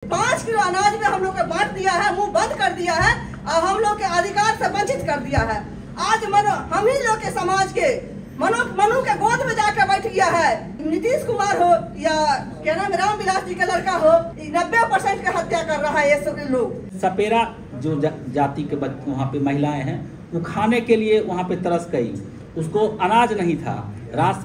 5 kilo अनाज में हम लोग को बांट दिया है, मुंह बंद कर दिया है और हम लोग के अधिकार से वंचित कर दिया है। आज हम ही लोग के समाज के मनु के गोद में जाकर बैठ गया है। नीतीश कुमार हो या क्या नाम रामविलास जी का लड़का हो, 90% की हत्या कर रहा है ये सब लोग। सपेरा जो जाति के वहाँ पे महिलाएं हैं, वो खाने के लिए वहाँ पे तरस गई। उसको अनाज नहीं था,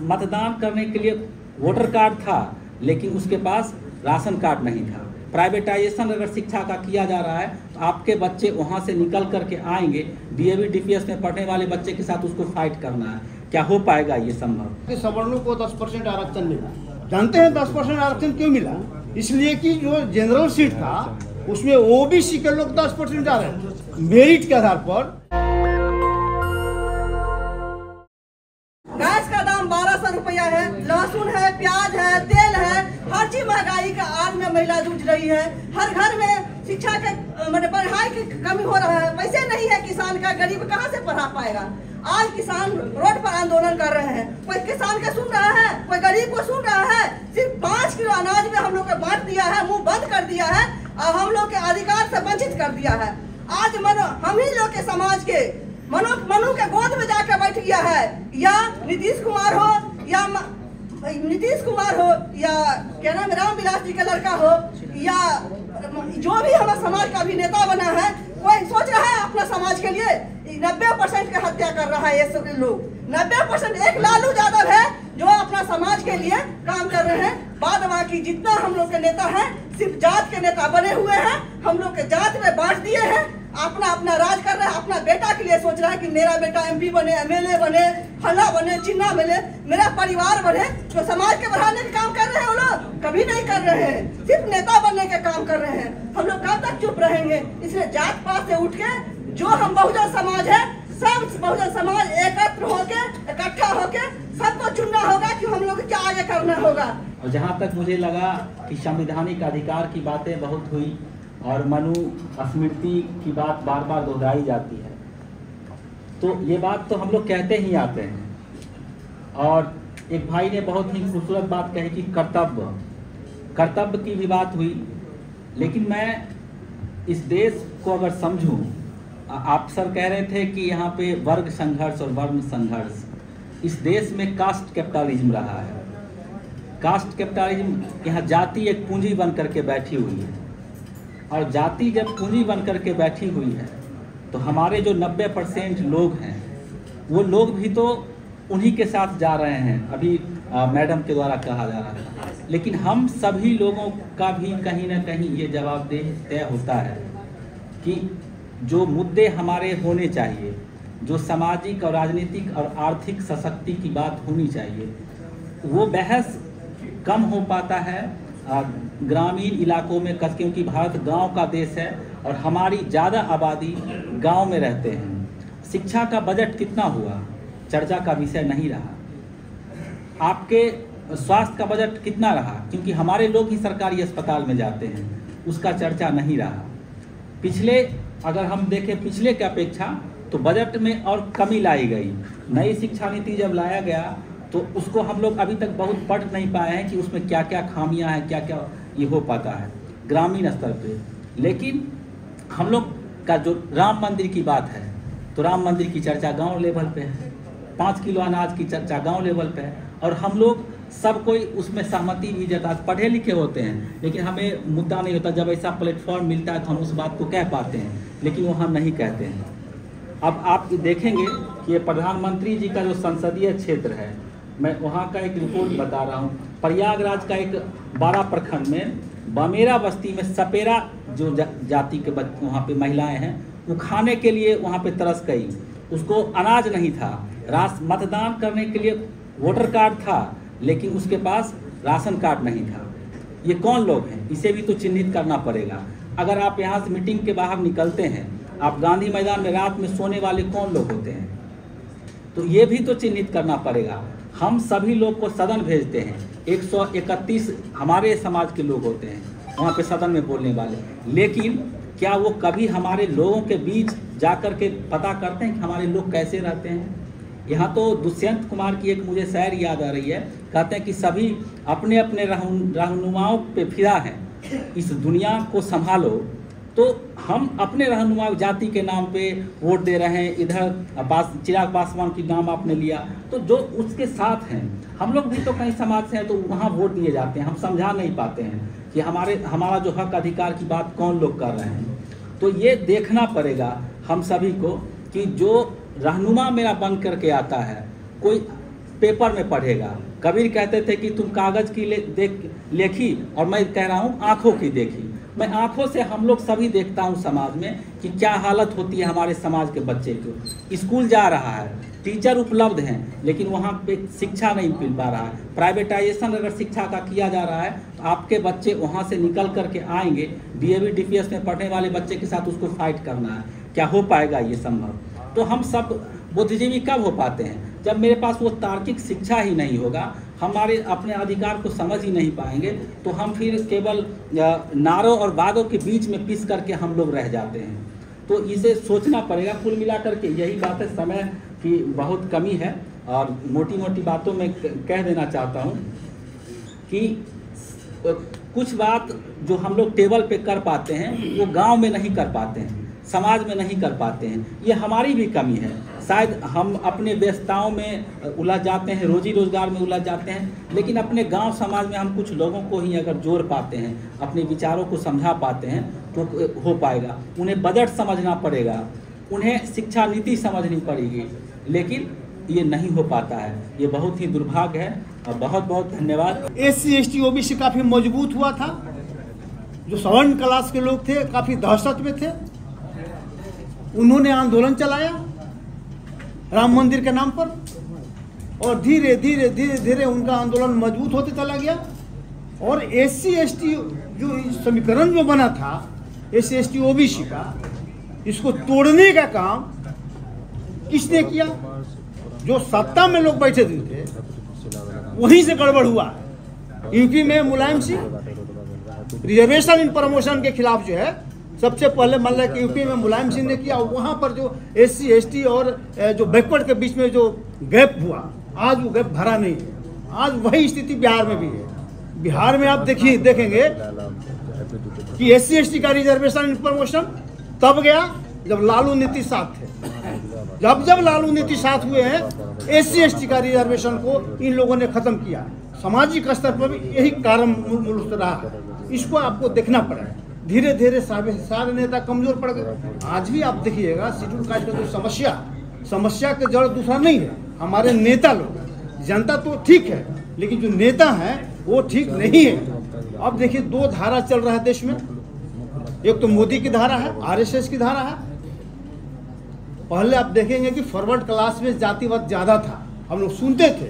मतदान करने के लिए वोटर कार्ड था, लेकिन उसके पास राशन कार्ड नहीं था। प्राइवेटाइजेशन अगर शिक्षा का किया जा रहा है तो आपके बच्चे वहाँ से निकल करके आएंगे, डीएवी डीपीएस में पढ़ने वाले बच्चे के साथ उसको फाइट करना है। क्या हो पाएगा ये संभव? सवर्णों को 10% आरक्षण मिला। जानते हैं 10% आरक्षण क्यों मिला? इसलिए कि जो जनरल सीट था उसमें ओबीसी के लोग 10% आ रहे थे मेरिट के आधार पर। गैस का दाम 1200 रुपया है, लहसुन है, प्याज है, तेल है, हर चीज महंगाई का आग में महिला जूझ रही है। हर घर में शिक्षा के पढ़ाई की कमी हो रहा है, पैसे नहीं है किसान का, गरीब कहाँ से पढ़ा पाएगा। आज किसान रोड पर आंदोलन कर रहे हैं, कोई किसान का सुन रहा है, कोई गरीब को सुन रहा है। सिर्फ 5 किलो अनाज में हम लोग को बांट दिया है, मुंह बंद कर दिया है और हम लोग के अधिकार से वंचित कर दिया है। आज हम ही लोग के समाज के मनु के गोद में जाकर बैठ गया है। या नीतीश कुमार हो या क्या नाम रामविलास जी का लड़का हो या जो भी हमारे समाज का अभिनेता बना है, कोई सोच रहा है अपना समाज के लिए। 90% की हत्या कर रहा है ये सब लोग। 90% एक लालू यादव है जो अपना समाज के लिए काम कर रहे हैं। बाद बाकी जितना हम लोग के नेता हैं सिर्फ जात के नेता बने हुए हैं, हम लोग के जात में बांट दिए हैं। अपना अपना राज कर रहे हैं, अपना बेटा के लिए सोच रहा है कि मेरा बेटा एमपी बने, एमएलए बने, फला बने, चिन्ना बने, मेरा परिवार बने। जो समाज के बढ़ाने का काम कर रहे हैं वो लोग कभी नहीं कर रहे हैं, सिर्फ नेता बनने का काम कर रहे हैं। हम लोग कब तक चुप रहेंगे? इसलिए जात पात से उठ के जो हम बहुजन समाज है, सब बहुजन समाज एकत्र होके इकट्ठा होके सबको चुनना होगा कि हम लोग क्या आगे करना होगा। और जहाँ तक मुझे लगा कि संवैधानिक अधिकार की बातें बहुत हुई और मनु स्मृति की बात बार बार दोहराई जाती है, तो ये बात तो हम लोग कहते ही आते हैं। और एक भाई ने बहुत ही खूबसूरत बात कही कि कर्तव्य की भी बात हुई। लेकिन मैं इस देश को अगर समझूं, आप सर कह रहे थे कि यहाँ पे वर्ग संघर्ष और वर्ण संघर्ष, इस देश में कास्ट कैपिटलिज्म रहा है। कास्ट कैपिटलिज्म, यहाँ जाति एक पूंजी बन करके बैठी हुई है, और जाति जब पूंजी बन करके बैठी हुई है तो हमारे जो 90% लोग हैं वो लोग भी तो उन्हीं के साथ जा रहे हैं। अभी मैडम के द्वारा कहा जा रहा है, लेकिन हम सभी लोगों का भी कहीं ना कहीं ये जवाबदेही तय होता है कि जो मुद्दे हमारे होने चाहिए, जो सामाजिक और राजनीतिक और आर्थिक सशक्ति की बात होनी चाहिए, वो बहस कम हो पाता है ग्रामीण इलाकों में, क्योंकि भारत गांव का देश है और हमारी ज़्यादा आबादी गांव में रहते हैं। शिक्षा का बजट कितना हुआ, चर्चा का विषय नहीं रहा। आपके स्वास्थ्य का बजट कितना रहा, क्योंकि हमारे लोग ही सरकारी अस्पताल में जाते हैं, उसका चर्चा नहीं रहा। पिछले अगर हम देखें पिछले की अपेक्षा तो बजट में और कमी लाई गई। नई शिक्षा नीति जब लाया गया तो उसको हम लोग अभी तक बहुत पढ़ नहीं पाए हैं कि उसमें क्या क्या खामियां हैं, क्या क्या ये हो पाता है ग्रामीण स्तर पे। लेकिन हम लोग का जो राम मंदिर की बात है, तो राम मंदिर की चर्चा गांव लेवल पे है, 5 किलो अनाज की चर्चा गांव लेवल पे है, और हम लोग सब कोई उसमें सहमति भी जता, पढ़े लिखे होते हैं, लेकिन हमें मुद्दा नहीं होता। जब ऐसा प्लेटफॉर्म मिलता है तो हम उस बात को कह पाते हैं, लेकिन वो हम नहीं कहते हैं। अब आप देखेंगे कि ये प्रधानमंत्री जी का जो संसदीय क्षेत्र है, मैं वहाँ का एक रिपोर्ट बता रहा हूँ। प्रयागराज का एक 12 प्रखंड में बमेरा बस्ती में सपेरा जो जाति के वहाँ पे महिलाएं हैं, वो खाने के लिए वहाँ पे तरस गई। उसको अनाज नहीं था, मतदान करने के लिए वोटर कार्ड था, लेकिन उसके पास राशन कार्ड नहीं था। ये कौन लोग हैं, इसे भी तो चिन्हित करना पड़ेगा। अगर आप यहाँ से मीटिंग के बाहर निकलते हैं, आप गांधी मैदान में रात में सोने वाले कौन लोग होते हैं, तो ये भी तो चिन्हित करना पड़ेगा। हम सभी लोग को सदन भेजते हैं, 131 हमारे समाज के लोग होते हैं वहाँ पे सदन में बोलने वाले, लेकिन क्या वो कभी हमारे लोगों के बीच जा कर के पता करते हैं कि हमारे लोग कैसे रहते हैं? यहाँ तो दुष्यंत कुमार की एक मुझे शायरी याद आ रही है, कहते हैं कि सभी अपने अपने रहनुमाओं पे फिदा हैं, इस दुनिया को संभालो, तो हम अपने रहनुमा जाति के नाम पे वोट दे रहे हैं। इधर चिराग पासवान की नाम आपने लिया, तो जो उसके साथ हैं, हम लोग भी तो कई समाज से हैं, तो वहाँ वोट दिए जाते हैं। हम समझा नहीं पाते हैं कि हमारा जो हक अधिकार की बात कौन लोग कर रहे हैं। तो ये देखना पड़ेगा हम सभी को कि जो रहनुमा मेरा बन करके आता है, कोई पेपर में पढ़ेगा। कबीर कहते थे कि तुम कागज़ की लेखी, और मैं कह रहा हूँ आँखों की देखी। मैं आँखों से हम लोग सभी देखता हूँ समाज में कि क्या हालत होती है हमारे समाज के बच्चे को। स्कूल जा रहा है, टीचर उपलब्ध हैं, लेकिन वहाँ पे शिक्षा नहीं मिल पा रहा है। प्राइवेटाइजेशन अगर शिक्षा का किया जा रहा है, तो आपके बच्चे वहाँ से निकल करके आएंगे, डीएवी डीपीएस में पढ़ने वाले बच्चे के साथ उसको फाइट करना है। क्या हो पाएगा ये संभव? तो हम सब बुद्धिजीवी कब हो पाते हैं? जब मेरे पास वो तार्किक शिक्षा ही नहीं होगा, हमारे अपने अधिकार को समझ ही नहीं पाएंगे, तो हम फिर केवल नारों और वादों के बीच में पिस करके हम लोग रह जाते हैं। तो इसे सोचना पड़ेगा। कुल मिलाकर के यही बात है, समय की बहुत कमी है, और मोटी मोटी बातों में कह देना चाहता हूँ कि कुछ बात जो हम लोग टेबल पे कर पाते हैं, वो गांव में नहीं कर पाते हैं, समाज में नहीं कर पाते हैं। ये हमारी भी कमी है। शायद हम अपने व्यस्तताओं में उलझ जाते हैं, रोजी रोजगार में उलझ जाते हैं, लेकिन अपने गांव समाज में हम कुछ लोगों को ही अगर जोड़ पाते हैं, अपने विचारों को समझा पाते हैं, तो हो पाएगा। उन्हें बजट समझना पड़ेगा, उन्हें शिक्षा नीति समझनी पड़ेगी, लेकिन ये नहीं हो पाता है। ये बहुत ही दुर्भाग्य है, और बहुत बहुत धन्यवाद। SC ST OBC काफ़ी मजबूत हुआ था। जो सवर्ण क्लास के लोग थे काफ़ी दहशत में थे। उन्होंने आंदोलन चलाया राम मंदिर के नाम पर, और धीरे धीरे धीरे धीरे उनका आंदोलन मजबूत होते चला गया। और SC ST जो समीकरण जो बना था SC ST OBC का, इसको तोड़ने का काम किसने किया? जो सत्ता में लोग बैठे थे वहीं से गड़बड़ हुआ। यूपी में Mulayam Singh reservation in promotion के खिलाफ जो है सबसे पहले मान लिया कि यूपी में मुलायम सिंह ने किया। वहाँ पर जो SC ST और जो बैकवर्ड के बीच में जो गैप हुआ, आज वो गैप भरा नहीं है। आज वही स्थिति बिहार में भी है। बिहार में आप देखेंगे कि SC ST का रिजर्वेशन इन प्रमोशन तब गया जब लालू नीतीश साथ थे। जब लालू नीतीश साथ हुए हैं, SC ST का रिजर्वेशन को इन लोगों ने खत्म किया। सामाजिक स्तर पर भी यही कारण मुल्क रहा। इसको आपको देखना पड़ेगा। धीरे धीरे सारे नेता कमजोर पड़ गए। आज भी आप देखिएगा शेड्यूल कास्ट का जो समस्या के जड़ दूसरा नहीं है, हमारे नेता लोग। जनता तो ठीक है, लेकिन जो नेता हैं वो ठीक नहीं है। अब देखिए 2 धारा चल रहा है देश में। एक तो मोदी की धारा है, RSS की धारा है। पहले आप देखेंगे कि फॉरवर्ड क्लास में जातिवाद ज्यादा था। हम लोग सुनते थे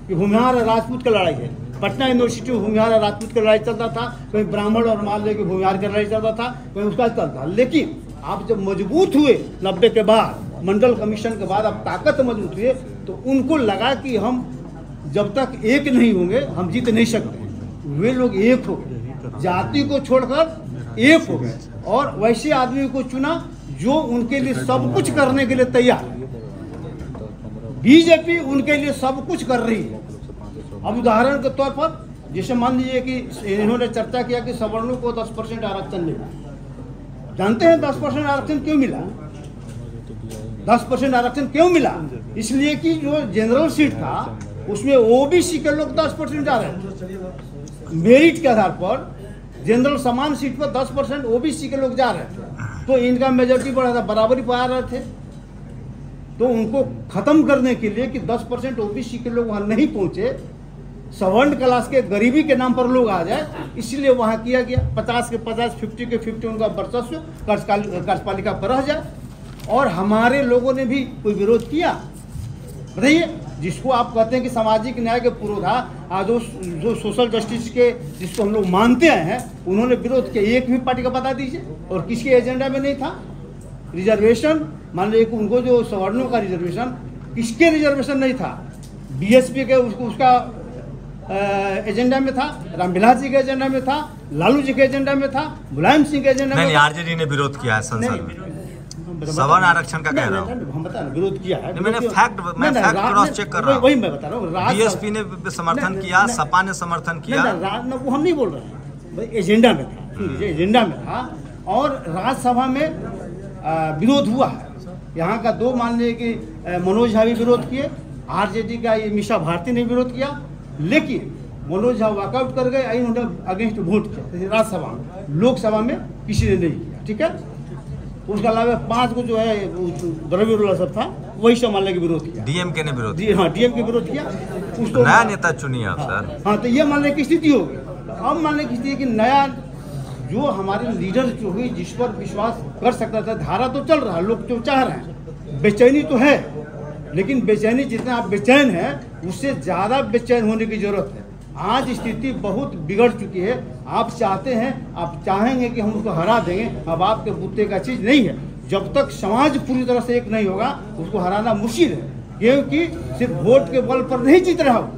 कि भूमिहार राजपूत की लड़ाई है। पटना यूनिवर्सिटी में भूमिहार राजपूत की लड़ाई चलता था, कहीं ब्राह्मण और मालवे की भूमिहार की लड़ाई चलता था, कहीं उसका चलता। लेकिन आप जब मजबूत हुए 90 के बाद, मंडल कमीशन के बाद आप ताकत मजबूत हुए, तो उनको लगा कि हम जब तक एक नहीं होंगे हम जीत नहीं सकते। वे लोग एक हो गए, जाति को छोड़कर एक हो गए, और वैसे आदमी को चुना जो उनके लिए सब कुछ करने के लिए तैयार। बीजेपी उनके लिए सब कुछ कर रही है। अब उदाहरण के तौर पर जैसे मान लीजिए कि इन्होंने चर्चा किया कि सवर्णों को 10% आरक्षण मिला। जानते हैं 10% आरक्षण क्यों मिला? 10% आरक्षण क्यों मिला? इसलिए कि जो जनरल सीट था उसमें OBC के लोग 10% जा रहे थे। मेरिट के आधार पर जनरल समान सीट पर 10% OBC के लोग जा रहे थे, तो इनका मेजोरिटी बढ़ा था, बराबरी पा रहे थे। तो उनको खत्म करने के लिए कि 10% OBC के लोग वहाँ नहीं पहुँचे, सवर्ण क्लास के गरीबी के नाम पर लोग आ जाए, इसलिए वहाँ किया गया 50 के 50, 50 के 50 उनका वर्चस्व कार्यपालिका पर रह जाए। और हमारे लोगों ने भी कोई विरोध किया? बताइए। जिसको आप कहते हैं कि सामाजिक न्याय के पुरोधा, जो सोशल जस्टिस के जिसको हम लोग मानते हैं, उन्होंने विरोध किया। एक भी पार्टी का बता दीजिए। और किसके एजेंडा में नहीं था रिजर्वेशन? मान लीजिए कि उनको जो सवर्णों का रिजर्वेशन, किसके रिजर्वेशन नहीं था? BSP के उसका एजेंडा में था, रामविलास जी के एजेंडा में था, लालू जी के एजेंडा में था, मुलायम सिंह के एजेंडा में। RJD ने विरोध किया है संसद में सवर्ण आरक्षण का, कह रहा हूँ। हम बता रहे विरोध किया है। मैंने फैक्ट क्रॉस चेक कर रहा हूँ। वही मैं बता रहा हूँ। BSP ने समर्थन किया, सपा ने समर्थन किया। वो हम नहीं बोल रहे हैं। एजेंडा में था, सुन लीजिए, एजेंडा में था। और राज्यसभा में विरोध हुआ है। यहाँ का 2 मान लीजिए कि मनोज झा भी विरोध किए, आरजेडी का ये मीसा भारती ने विरोध किया, लेकिन मनोज झा वॉकआउट कर गए, इन्होंने अगेंस्ट वोट किया राज्यसभा में। लोकसभा में किसी ने नहीं किया, ठीक है। उसके अलावा 5 को जो है द्रव्य सब था, वही सब मान लें विरोध किया। डीएमके ने विरोध किया। हाँ, डीएमके विरोध किया। उसको नया नेता चुनिए आप सर। हाँ, तो ये मान लें की स्थिति होगी। अब मान लें की स्थिति कि नया जो हमारे लीडर जो हुई, जिस पर विश्वास कर सकता था, धारा तो चल रहा है, लोग तो चाह रहे हैं, बेचैनी तो है, लेकिन बेचैनी जितना आप बेचैन है उससे ज़्यादा बेचैन होने की जरूरत है। आज स्थिति बहुत बिगड़ चुकी है। आप चाहते हैं, आप चाहेंगे कि हम उसको हरा देंगे, अब आपके बुत्ते का चीज़ नहीं है। जब तक समाज पूरी तरह से एक नहीं होगा उसको हराना मुश्किल है, क्योंकि सिर्फ वोट के बल पर नहीं जीत रहा,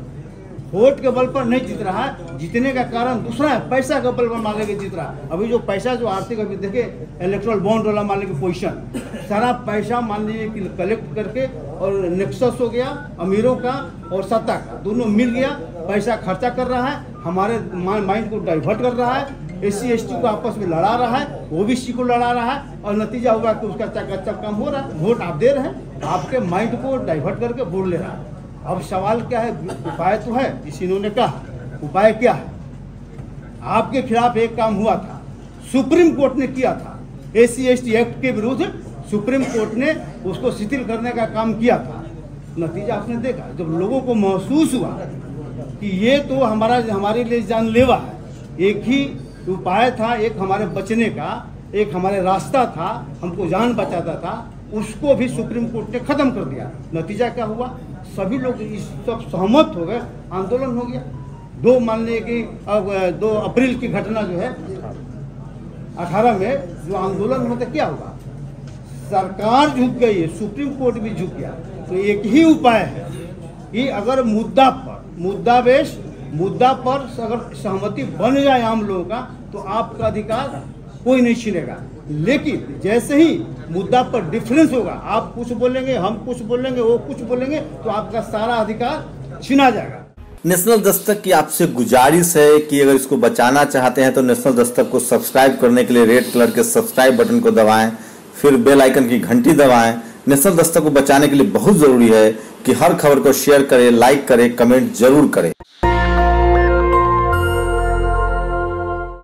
वोट के बल पर नहीं जीत रहा है। जीतने का कारण दूसरा है, पैसा के बल पर मान लेके जीत रहा है। अभी जो पैसा जो आर्थिक, अभी देखे इलेक्ट्रल बॉन्ड वाला मान लेके पोजीशन, सारा पैसा मान लीजिए कि कलेक्ट करके और नेक्सस हो गया, अमीरों का और सत्ता का दोनों मिल गया, पैसा खर्चा कर रहा है, हमारे माइंड को डाइवर्ट कर रहा है, SC ST को आपस में लड़ा रहा है, OBC को लड़ा रहा है, और नतीजा हुआ कि उसका चकाचक काम हो रहा है। वोट आप दे रहे हैं, आपके माइंड को डाइवर्ट करके वोट ले रहा है। अब सवाल क्या है, उपाय तो है, इसी इन्होंने कहा उपाय क्या है। आपके खिलाफ एक काम हुआ था, सुप्रीम कोर्ट ने किया था, SC ST एक्ट के विरुद्ध सुप्रीम कोर्ट ने उसको शिथिल करने का काम किया था। नतीजा आपने देखा, जब लोगों को महसूस हुआ कि ये तो हमारे लिए जानलेवा है, एक ही उपाय था, एक हमारे बचने का, एक हमारे रास्ता था, हमको जान बचाता था, उसको भी सुप्रीम कोर्ट ने खत्म कर दिया। नतीजा क्या हुआ, सभी लोग इस सब सहमत हो गए, आंदोलन हो गया। 2 मान लीजिए कि 2 अप्रैल की घटना जो है 18 में जो आंदोलन होता, क्या हुआ, सरकार झुक गई है, सुप्रीम कोर्ट भी झुक गया। तो एक ही उपाय है कि अगर मुद्दा पर अगर सहमति बन जाए आम लोगों का, तो आपका अधिकार कोई नहीं छीनेगा। लेकिन जैसे ही मुद्दा पर डिफरेंस होगा, आप कुछ बोलेंगे, हम कुछ बोलेंगे, वो कुछ बोलेंगे, तो आपका सारा अधिकार छीना जाएगा। नेशनल दस्तक की आपसे गुजारिश है कि अगर इसको बचाना चाहते हैं तो नेशनल दस्तक को सब्सक्राइब करने के लिए रेड कलर के सब्सक्राइब बटन को दबाएं, फिर बेल आइकन की घंटी दबाएं। नेशनल दस्तक को बचाने के लिए बहुत जरूरी है कि हर खबर को शेयर करें, लाइक करें, कमेंट जरूर करें।